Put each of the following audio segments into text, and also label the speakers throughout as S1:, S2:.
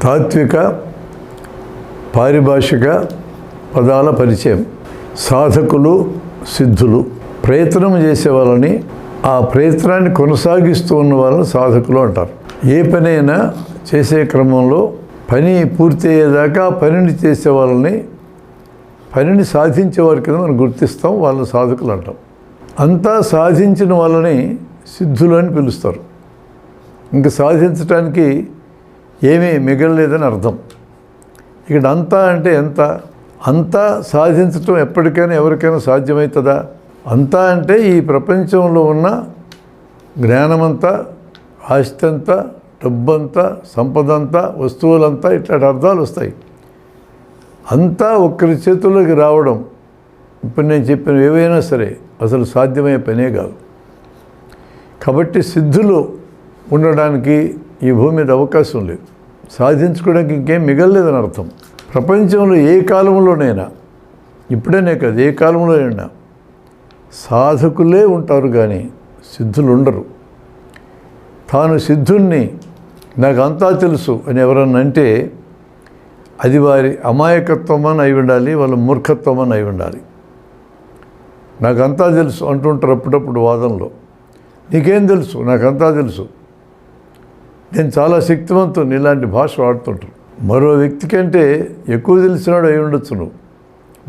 S1: తాత్విక పారిభాషిక పదాల పరిచయం. సాధకులు, సిద్ధులు. ప్రయత్నం చేసే వాళ్ళని, ఆ ప్రయత్నాన్ని కొనసాగిస్తూ ఉన్న వాళ్ళని సాధకులు అంటారు. ఏ పనైనా చేసే క్రమంలో పని పూర్తి అయ్యేదాకా పనిని చేసే వాళ్ళని, పనిని సాధించే వారి కింద మనం గుర్తిస్తాం, వాళ్ళని సాధకులు అంటాం. అంతా సాధించిన వాళ్ళని సిద్ధులు అని పిలుస్తారు. ఇంక సాధించడానికి ఏమీ మిగలలేదని అర్థం. ఇక్కడ అంతా అంటే ఎంత? అంతా సాధించటం ఎప్పటికైనా ఎవరికైనా సాధ్యమవుతుందా? అంతా అంటే ఈ ప్రపంచంలో ఉన్న జ్ఞానమంతా, ఆస్తి అంతా, డబ్బంతా, సంపదంతా, వస్తువులంతా, ఇట్లాంటి అర్థాలు వస్తాయి. అంతా ఒక్కరి చేతుల్లోకి రావడం, ఇప్పుడు నేను చెప్పిన ఏవైనా సరే అసలు సాధ్యమయ్యే పనే కాదు. కాబట్టి సిద్ధులు ఉండడానికి ఈ భూమి మీద అవకాశం లేదు. సాధించుకోవడానికి ఇంకేం మిగలలేదని అర్థం. ప్రపంచంలో ఏ కాలంలోనైనా, ఇప్పుడేనే కాదు, ఏ కాలంలోనైనా సాధకులే ఉంటారు కానీ సిద్ధులు ఉండరు. తాను సిద్ధుణ్ణి, నాకు అంతా తెలుసు అని ఎవరన్నా అంటే అది వారి అమాయకత్వం అని అయి ఉండాలి, వాళ్ళ మూర్ఖత్వం అని అయి ఉండాలి. నాకంతా తెలుసు అంటుంటారు అప్పుడప్పుడు వాదనలో. నీకేం తెలుసు? నాకంతా తెలుసు, నేను చాలా శక్తివంతుని, ఇలాంటి భాష వాడుతుంటారు. మరో వ్యక్తి కంటే ఎక్కువ తెలిసినవాడు అయి ఉండొచ్చు నువ్వు,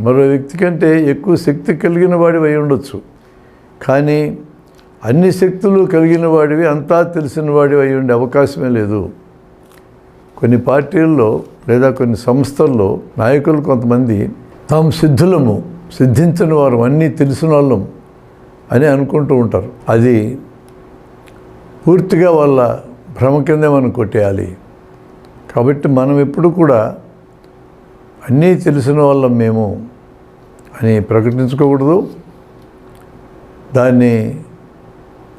S1: మరో వ్యక్తి కంటే ఎక్కువ శక్తి కలిగిన వాడివి అయి ఉండొచ్చు. కానీ అన్ని శక్తులు కలిగిన వాడివి, అంతా తెలిసిన వాడివి అయి ఉండే అవకాశమే లేదు. కొన్ని పార్టీల్లో లేదా కొన్ని సంస్థల్లో నాయకులు కొంతమంది తాము సిద్ధులము, సిద్ధించిన వారు, అన్నీ తెలిసిన వాళ్ళం అని అనుకుంటూ ఉంటారు. అది పూర్తిగా వాళ్ళ భ్రమ కిందే మనం కొట్టేయాలి. కాబట్టి మనం ఎప్పుడు కూడా అన్నీ తెలిసిన వాళ్ళం మేము అని ప్రకటించుకోకూడదు. దాన్ని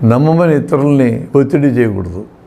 S1: నమ్మమని ఇతరుల్ని ఒత్తిడి చేయకూడదు.